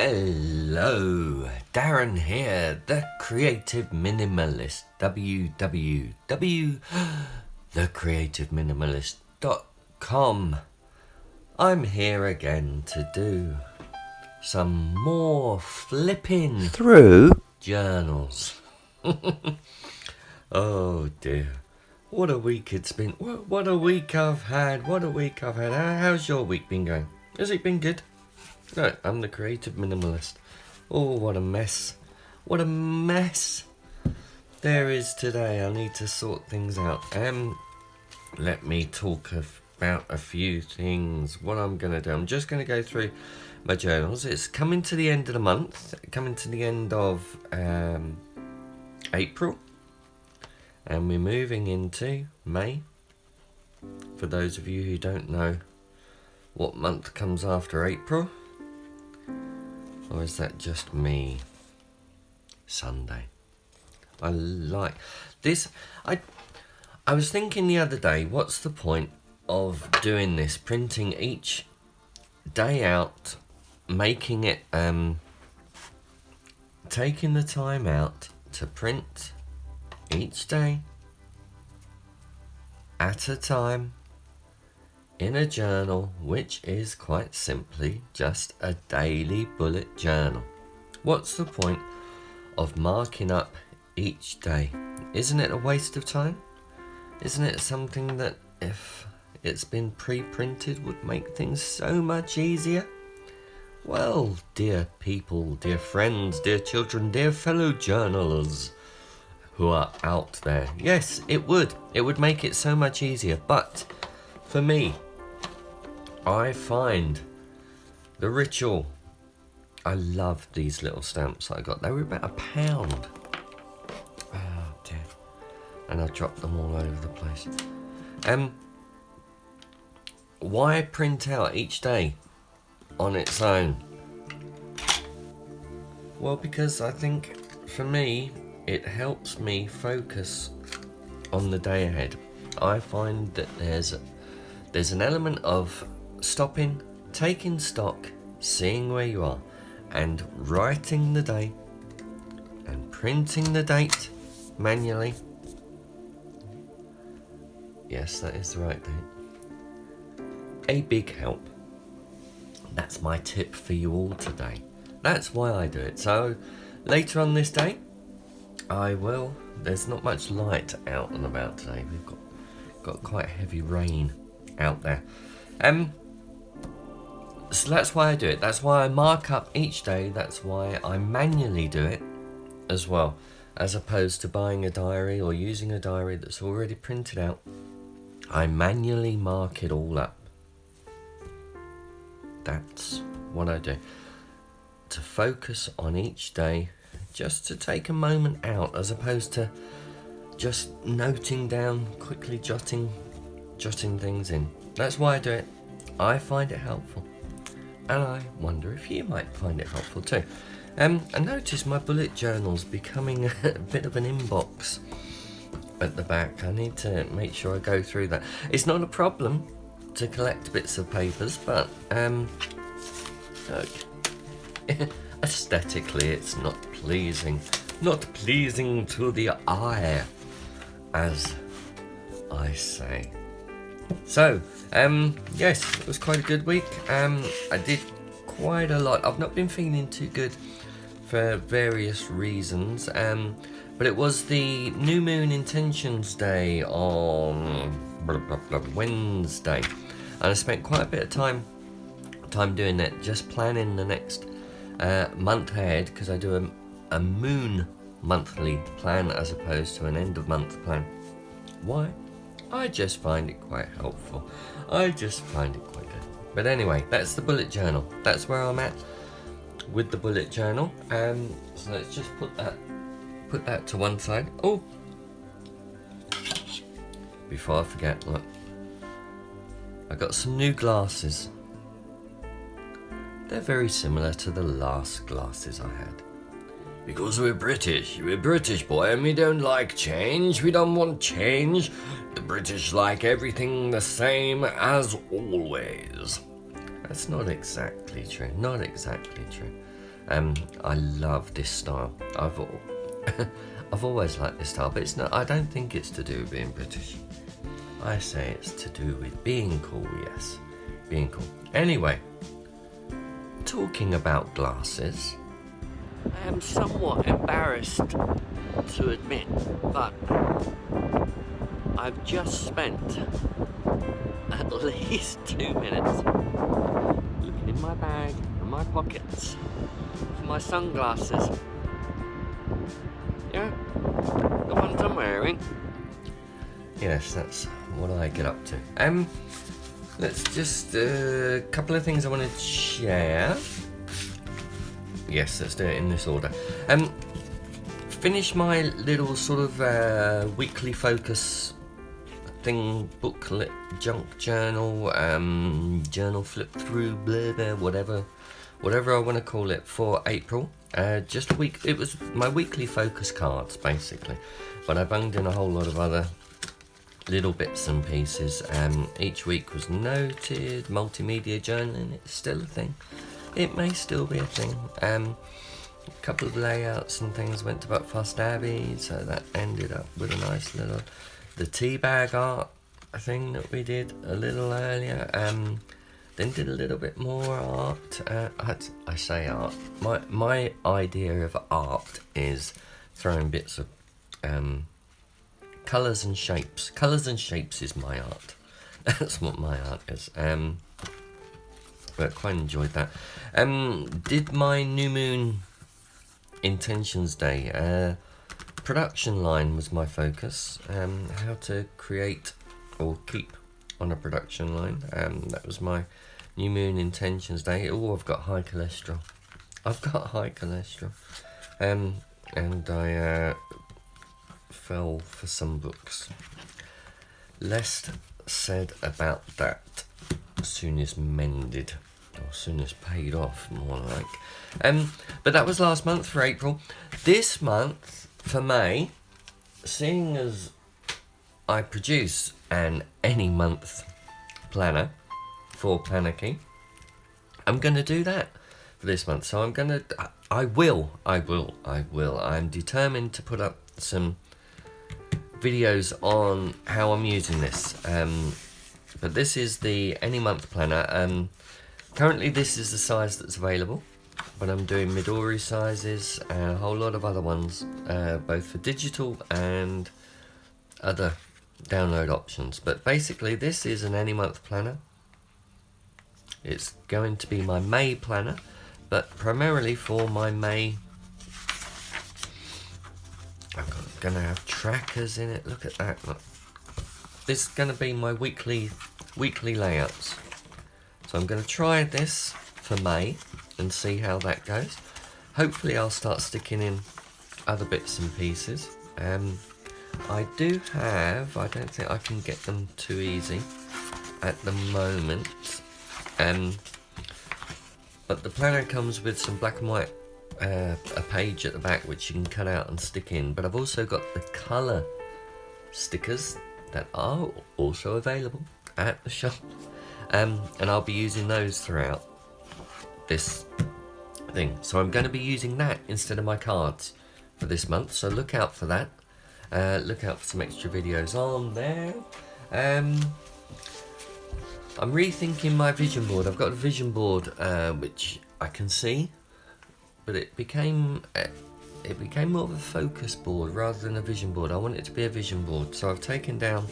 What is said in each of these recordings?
Hello, Darren here, the Creative Minimalist, www.thecreativeminimalist.com. I'm here again to do some more flipping through journals. Oh dear, what a week it's been. What a week I've had. How's your week been going? Has it been good? No, I'm the Creative Minimalist. Oh, what a mess. What a mess there is today. I need to sort things out. Let me talk about a few things. What I'm going to do. I'm just going to go through my journals. It's coming to the end of the month. Coming to the end of April. And we're moving into May. For those of you who don't know what month comes after April. Or is that just me? Sunday. I like this. I was thinking the other day, what's the point of doing this? Printing each day out, making it, taking the time out to print each day at a time in a journal, which is quite simply just a daily bullet journal. What's the point of marking up each day? Isn't it a waste of time? Isn't it something that, if it's been pre-printed, would make things so much easier? Well, dear people, dear friends, dear children, dear fellow journalers who are out there, yes, it would. It would make it so much easier. But for me, I find the ritual. I love these little stamps I got. They were about £1. Oh dear. And I dropped them all over the place. Why print out each day on its own? Well, because I think for me, it helps me focus on the day ahead. I find that there's an element of stopping, taking stock, seeing where you are, and writing the day and printing the date manually. Yes, that is the right date. A big help. That's my tip for you all today. That's why I do it. So later on this day, there's not much light out and about today. We've got quite heavy rain out there. So that's why I do it. That's why I mark up each day. That's why I manually do it as well, as opposed to buying a diary or using a diary that's already printed out. I manually mark it all up. That's what I do. To focus on each day, just to take a moment out, as opposed to just noting down, quickly jotting things in. That's why I do it. I find it helpful. And I wonder if you might find it helpful too. I noticed my bullet journal's becoming a bit of an inbox at the back. I need to make sure I go through that. It's not a problem to collect bits of papers, but aesthetically it's not pleasing. Not pleasing to the eye, as I say. So, yes, it was quite a good week. I did quite a lot. I've not been feeling too good for various reasons, but it was the New Moon Intentions Day on Wednesday, and I spent quite a bit of time doing that, just planning the next month ahead, because I do a moon monthly plan as opposed to an end of month plan. Why? I just find it quite helpful. I just find it quite good. But anyway, that's the bullet journal. That's where I'm at with the bullet journal. So let's just put that to one side. Oh, before I forget, look, I got some new glasses. They're very similar to the last glasses I had. Because we're British, boy, and we don't like change. We don't want change. The British like everything the same as always. That's not exactly true. I love this style. I've always liked this style, but it's not. I don't think it's to do with being British. I say it's to do with being cool. Yes, being cool. Anyway, talking about glasses, I am somewhat embarrassed to admit, but I've just spent at least 2 minutes looking in my bag and my pockets for my sunglasses. Yeah, the ones I'm wearing. Yes, that's what I get up to. Let's just a couple of things I want to share. Yes, let's do it in this order. Finish my little sort of weekly focus thing, booklet, junk journal, journal flip through, blah, blah, whatever I want to call it, for April. Just a week. It was my weekly focus cards basically, but I bunged in a whole lot of other little bits and pieces. Each week was noted. Multimedia journaling, it's still a thing. It may still be a thing. A couple of layouts and things went to Buckfast Abbey, so that ended up with a nice little, the tea bag art thing that we did a little earlier. Then did a little bit more art. I say art. My idea of art is throwing bits of colours and shapes. Colours and shapes is my art. That's what my art is. But quite enjoyed that. Did my New Moon Intentions Day. Production line was my focus. How to create or keep on a production line. That was my New Moon Intentions Day. Oh, I've got high cholesterol. And I fell for some books. Less said about that, soon as mended, or soon as paid off, more like. But that was last month for April. This month for May, seeing as I produce an any month planner for pLANarchy, I'm going to do that for this month. So I will. I'm determined to put up some videos on how I'm using this. But this is the any month planner. Currently this is the size that's available, but I'm doing Midori sizes and a whole lot of other ones, both for digital and other download options. But basically this is an any month planner. It's going to be my May planner, but primarily for my May. I'm going to have trackers in it. Look at that. Look. This is going to be my weekly layouts. So I'm going to try this for May and see how that goes. Hopefully I'll start sticking in other bits and pieces. I do have, I don't think I can get them too easy at the moment. But the planner comes with some black and white, a page at the back which you can cut out and stick in. But I've also got the colour stickers that are also available at the shop. And I'll be using those throughout this thing. So I'm going to be using that instead of my cards for this month. So look out for that. Look out for some extra videos on there. I'm rethinking my vision board. I've got a vision board which I can see, but it became more of a focus board rather than a vision board. I want it to be a vision board, so I've taken down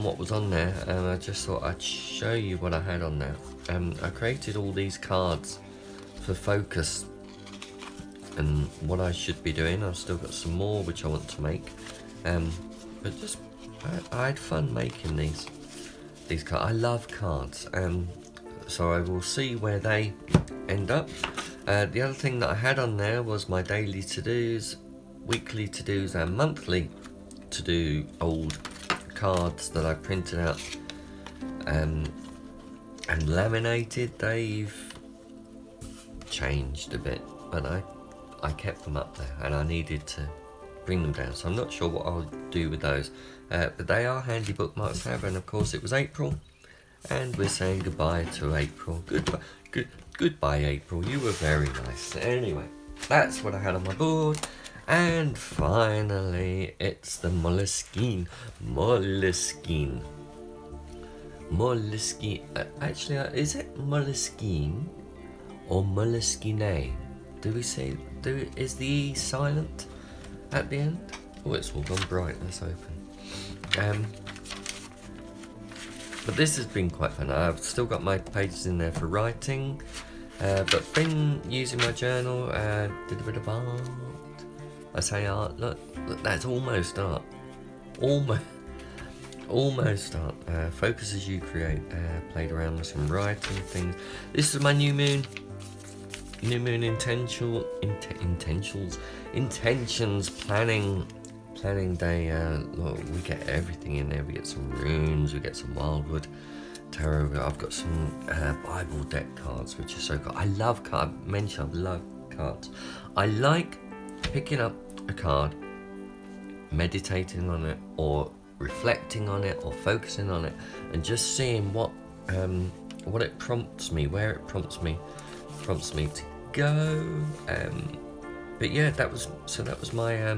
what was on there, and I just thought I'd show you what I had on there. I created all these cards for focus and what I should be doing. I've still got some more which I want to make, but just I had fun making these cards. I love cards, so I will see where they end up. The other thing that I had on there was my daily to-dos, weekly to-dos and monthly to-do old cards that I printed out and laminated. They've changed a bit, but I kept them up there and I needed to bring them down, so I'm not sure what I'll do with those, but they are handy bookmarks to have. And of course it was April and we're saying goodbye to April. Goodbye, April. You were very nice. Anyway, that's what I had on my board. And finally, it's the Moleskine. Moleskine. Moleskine. Actually, is it Moleskine or Moleskine? Do we say? Is the E silent at the end? Oh, it's all gone bright. Let's open. But this has been quite fun. I've still got my pages in there for writing, but been using my journal. Did a bit of art. I say art. Look, that's almost art. Almost art. Focus as you create. Played around with some writing things. This is my new moon. New moon intentions planning day. Look, we get everything in there. We get some runes, we get some wildwood tarot. I've got some Bible deck cards, which are so cool. I love cards. I love cards. I like picking up a card, meditating on it, or reflecting on it, or focusing on it, and just seeing what it prompts me, where it prompts me to go. But yeah, that was my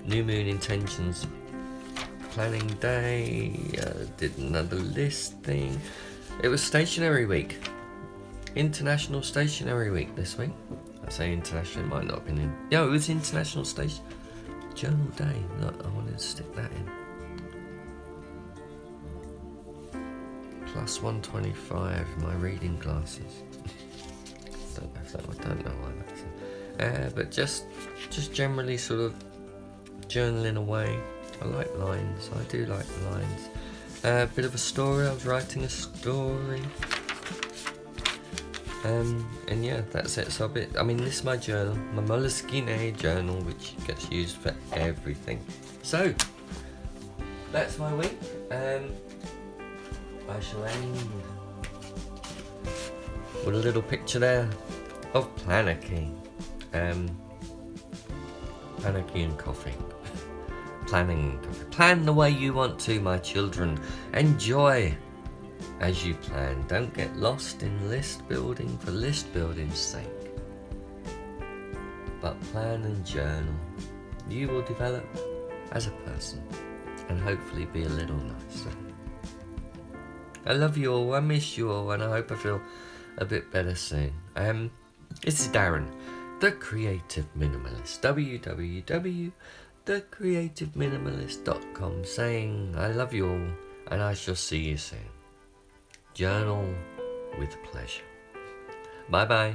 new moon intentions planning day. Did another list thing. It was stationery week, International Stationery Week this week. I say international, it might not have been in. No, it was International Station Journal Day. Look, I wanted to stick that in. Plus 125 my reading glasses. I don't know why that's. But just generally sort of journaling away. I like lines. I do like lines. A bit of a story. I was writing a story. And yeah, that's it. So this is my journal, my Moleskine journal, which gets used for everything. So that's my week. I shall end with a little picture there of pLANarchy. pLANarchy and coffee. Planning and coffee. Plan the way you want to, my children. Enjoy as you plan. Don't get lost in list building for list building's sake. But plan and journal. You will develop as a person and hopefully be a little nicer. I love you all, I miss you all, and I hope I feel a bit better soon. This is Darren, the Creative Minimalist, www.thecreativeminimalist.com, saying I love you all, and I shall see you soon. Journal with pleasure. Bye bye.